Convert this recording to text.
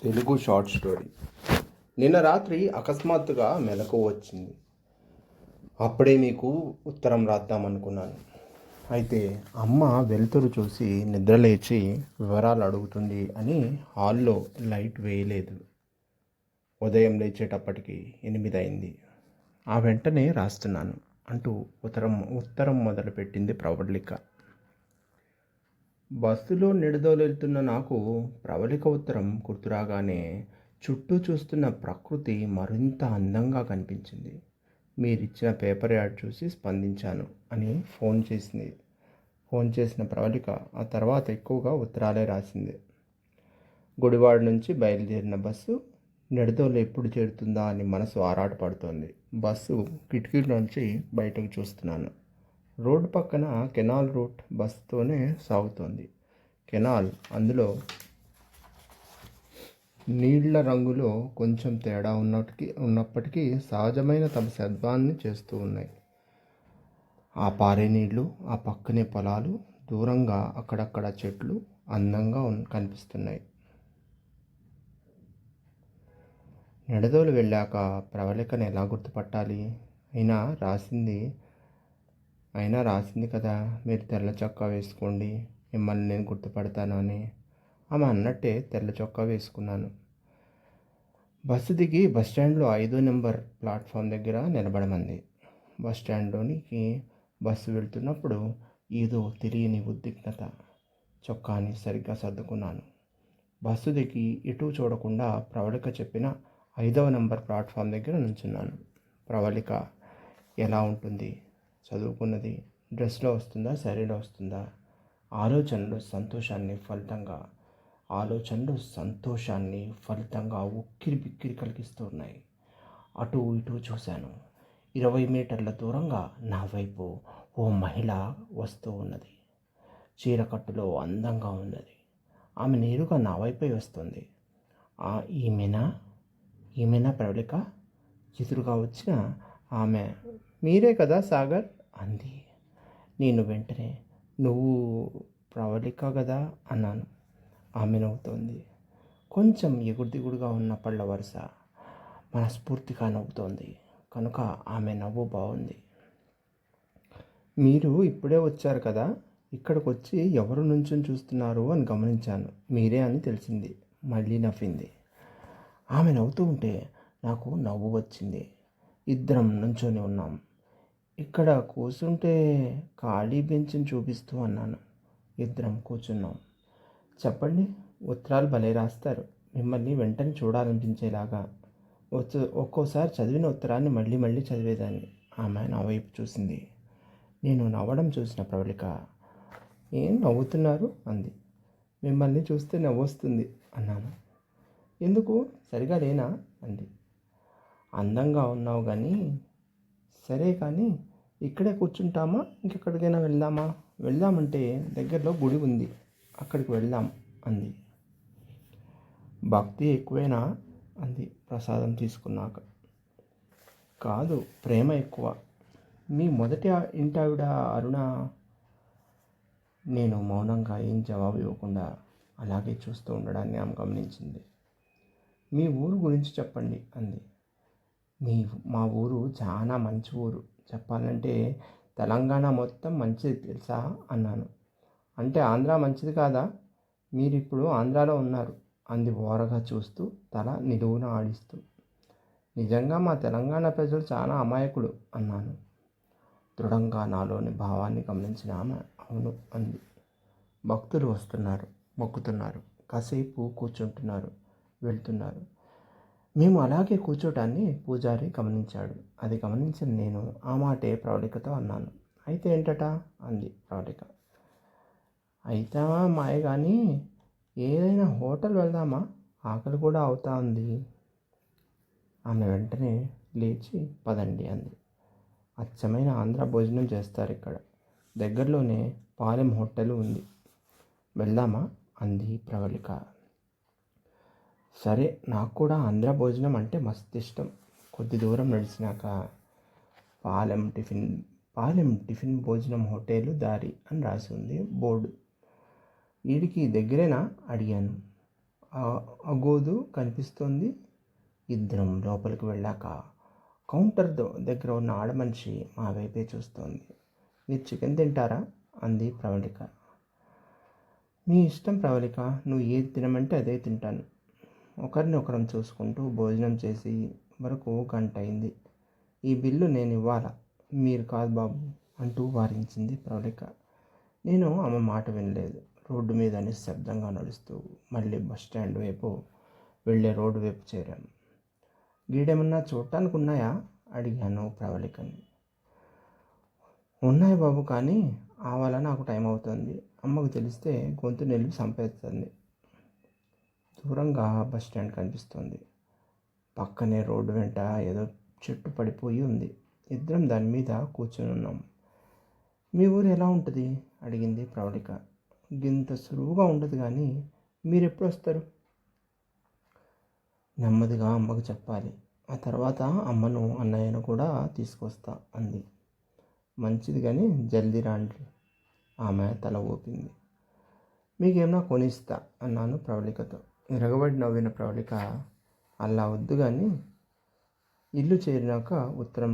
Telugu short story. నిన్న రాత్రి అకస్మాత్తుగా మెలకువ వచ్చింది. అప్పుడే మీకు ఉత్తరం రాద్దామనుకున్నాను. అయితే అమ్మ వెలుతురు చూసి నిద్రలేచి వివరాలు అడుగుతుంది అని హాల్లో లైట్ వేయలేదు. ఉదయం లేచేటప్పటికి 8 అయింది. ఆ వెంటనే రాస్తున్నాను అంటూ ఉత్తరం మొదలుపెట్టింది ప్రవళిక. బస్సులో నిడదోలెళ్తున్న నాకు ప్రవళిక ఉత్తరం గుర్తురాగానే చుట్టూ చూస్తున్న ప్రకృతి మరింత అందంగా కనిపించింది. మీరిచ్చిన పేపర్ యాడ్ చూసి స్పందించాను అని ఫోన్ చేసిన ప్రవళిక ఆ తర్వాత ఎక్కువగా ఉత్తరాలే రాసింది. గుడివాడ నుంచి బయలుదేరిన బస్సు నిడదోలు ఎప్పుడు చేరుతుందా అని మనసు ఆరాటపడుతోంది. బస్సు కిటికీలోంచి బయటకు చూస్తున్నాను. రోడ్డు పక్కన కెనాల్ రూట్ బస్సుతోనే సాగుతోంది. కెనాల్ అందులో నీళ్ల రంగులో కొంచెం తేడా ఉన్నప్పటికీ సహజమైన తమ శబ్దాన్ని చేస్తూ ఉన్నాయి. ఆ పారే నీళ్లు, ఆ పక్కనే పొలాలు, దూరంగా అక్కడక్కడ చెట్లు అందంగా కనిపిస్తున్నాయి. నిడదోలు వెళ్ళాక ప్రవళికను ఎలా గుర్తుపట్టాలి? అయినా రాసింది కదా, మీరు తెల్ల చొక్కా వేసుకోండి, మిమ్మల్ని నేను గుర్తుపడతాను అని. ఆమె అన్నట్టే తెల్ల చొక్కా వేసుకున్నాను. బస్సు దిగి బస్టాండ్లో 5వ నెంబర్ ప్లాట్ఫామ్ దగ్గర నిలబడమంది. బస్టాండ్లోనికి బస్సు వెళ్తున్నప్పుడు ఏదో తెలియని ఉద్విగ్నత. చొక్కాని సరిగ్గా సర్దుకున్నాను. బస్సు దిగి ఎటూ చూడకుండా ప్రవళిక చెప్పిన 5వ నెంబర్ ప్లాట్ఫామ్ దగ్గర నుంచున్నాను. ప్రవళిక ఎలా ఉంటుంది? చదువుకున్నది. డ్రెస్లో వస్తుందా, శారీలో వస్తుందా? ఆలోచనలు సంతోషాన్ని ఫలితంగా ఉక్కిరి బిక్కిరి కలిగిస్తూ ఉన్నాయి. అటు ఇటు చూశాను. 20 మీటర్ల దూరంగా నా వైపు ఓ మహిళ వస్తూ ఉన్నది. చీరకట్టులో అందంగా ఉన్నది. ఆమె నేరుగా నా వైపే వస్తుంది. ఈమెనా ప్రవళిక? ఎదురుగా వచ్చిన ఆమె, మీరే కదా సాగర్ అంది. నేను వెంటనే, నువ్వు ప్రవళిక కదా అన్నాను. ఆమె నవ్వుతోంది. కొంచెం ఎగురుదిగుడుగా ఉన్న పళ్ళ వరుస. మనస్ఫూర్తిగా నవ్వుతోంది కనుక ఆమె నవ్వు బాగుంది. మీరు ఇప్పుడే వచ్చారు కదా, ఇక్కడికి వచ్చి ఎవరు నుంచొని చూస్తున్నారు అని గమనించాను. మీరే అని తెలిసింది. మళ్ళీ నవ్వింది. ఆమె నవ్వుతూ ఉంటే నాకు నవ్వు వచ్చింది. ఇద్దరం నుంచొని ఉన్నాం. ఇక్కడ కూర్చుంటే ఖాళీ బెంచ్ని చూపిస్తూ అన్నాను. ఇద్దరం కూర్చున్నాం. చెప్పండి, ఉత్తరాలు భలే రాస్తారు. మిమ్మల్ని వెంటనే చూడాలనిపించేలాగా. ఒక్కోసారి చదివిన ఉత్తరాన్ని మళ్ళీ మళ్ళీ చదివేదాన్ని. ఆమె నా వైపు చూసింది. నేను నవ్వడం చూసిన ప్రవళిక, ఏం నవ్వుతున్నారు అంది. మిమ్మల్ని చూస్తే నవ్వొస్తుంది అన్నాను. ఎందుకు, సరిగా లేనా అంది. అందంగా ఉన్నావు కానీ. సరే కానీ ఇక్కడే కూర్చుంటామా, ఇంకెక్కడికైనా వెళ్దామంటే దగ్గరలో గుడి ఉంది, అక్కడికి వెళ్దాం అంది. భక్తి ఎక్కువేనా అంది ప్రసాదం తీసుకున్నాక. కాదు, ప్రేమ ఎక్కువ. మీ మొదటి ఇంటావిడ అరుణ. నేను మౌనంగా ఏం జవాబు ఇవ్వకుండా అలాగే చూస్తూ ఉండడాన్ని ఆమె గమనించింది. మీ ఊరు గురించి చెప్పండి అంది. మా ఊరు చాలా మంచి ఊరు. చెప్పాలంటే తెలంగాణ మొత్తం మంచిది తెలుసా అన్నాను. అంటే ఆంధ్ర మంచిది కాదా? మీరిప్పుడు ఆంధ్రాలో ఉన్నారు అంది ఓరగా చూస్తూ, తల నిలువున ఆడిస్తూ. నిజంగా మా తెలంగాణ ప్రజలు చాలా అమాయకులు అన్నాను. దృఢంగా నాలోని భావాన్ని గమనించిన ఆమె అవును అంది. భక్తులు వస్తున్నారు, మొక్కుతున్నారు, కాసేపు కూర్చుంటున్నారు, వెళ్తున్నారు. మేము అలాగే కూర్చోటాన్ని పూజారి గమనించాడు. అది గమనించిన నేను ఆ మాటే ప్రవళికతో అన్నాను. అయితే ఏంటట అంది ప్రవళిక. అయితే మాయ కానీ ఏదైనా హోటల్ వెళ్దామా, ఆకలి కూడా అవుతా ఉంది. ఆమె వెంటనే లేచి పదండి అంది. అచ్చమైన ఆంధ్ర భోజనం చేస్తారు ఇక్కడ. దగ్గరలోనే పాలెం హోటల్ ఉంది, వెళ్దామా అంది ప్రవళిక. సరే, నాకు కూడా ఆంధ్ర భోజనం అంటే మస్తు ఇష్టం. కొద్ది దూరం నడిచినాక పాలెం టిఫిన్ భోజనం హోటల్ దారి అని రాసి ఉంది బోర్డు. వీడికి దగ్గరేనా అడిగాను. అగోదు కనిపిస్తోంది. ఇద్దరం లోపలికి వెళ్ళాక కౌంటర్ దగ్గర ఉన్న ఆడమనిషి మా వైపే చూస్తోంది. మీరు చికెన్ తింటారా అంది ప్రవళిక. మీ ఇష్టం ప్రవళిక, నువ్వు ఏది తినమంటే అదే తింటాను. ఒకరిని ఒకరం చూసుకుంటూ భోజనం చేసి వరకు గంట అయింది. ఈ బిల్లు నేను ఇవ్వాలా, మీరు కాదు బాబు అంటూ వారించింది ప్రవళిక. నేను ఆమె మాట వినలేదు. రోడ్డు మీద నిశ్శబ్దంగా నడుస్తూ మళ్ళీ బస్టాండ్ వైపు వెళ్ళే రోడ్డు వైపు చేరాము. గీడేమన్నా చూడటానికి ఉన్నాయా అడిగాను ప్రవళికని. ఉన్నాయి బాబు, కానీ ఆ వల్ల నాకు టైం అవుతుంది. అమ్మకు తెలిస్తే గొంతు నిలిపి చంపేస్తుంది. దూరంగా బస్టాండ్ కనిపిస్తుంది. పక్కనే రోడ్డు వెంట ఏదో చెట్టు పడిపోయి ఉంది. ఇద్దరం దాని మీద కూర్చొని ఉన్నాం. మీ ఊరు ఎలా ఉంటుంది అడిగింది ప్రవళిక. గింత సులువుగా ఉండదు, కానీ మీరు ఎప్పుడు వస్తారు? నెమ్మదిగా అమ్మకు చెప్పాలి. ఆ తర్వాత అమ్మను అన్నయ్యను కూడా తీసుకొస్తా అంది. మంచిది, కానీ జల్దీ రాండి. ఆమె తల ఊపింది. మీకేమన్నా కొనిస్తా అన్నాను ప్రవళికతో. విరగబడి నవ్విన ప్రవళిక, అలా వద్దు, కానీ ఇల్లు చేరినాక ఉత్తరం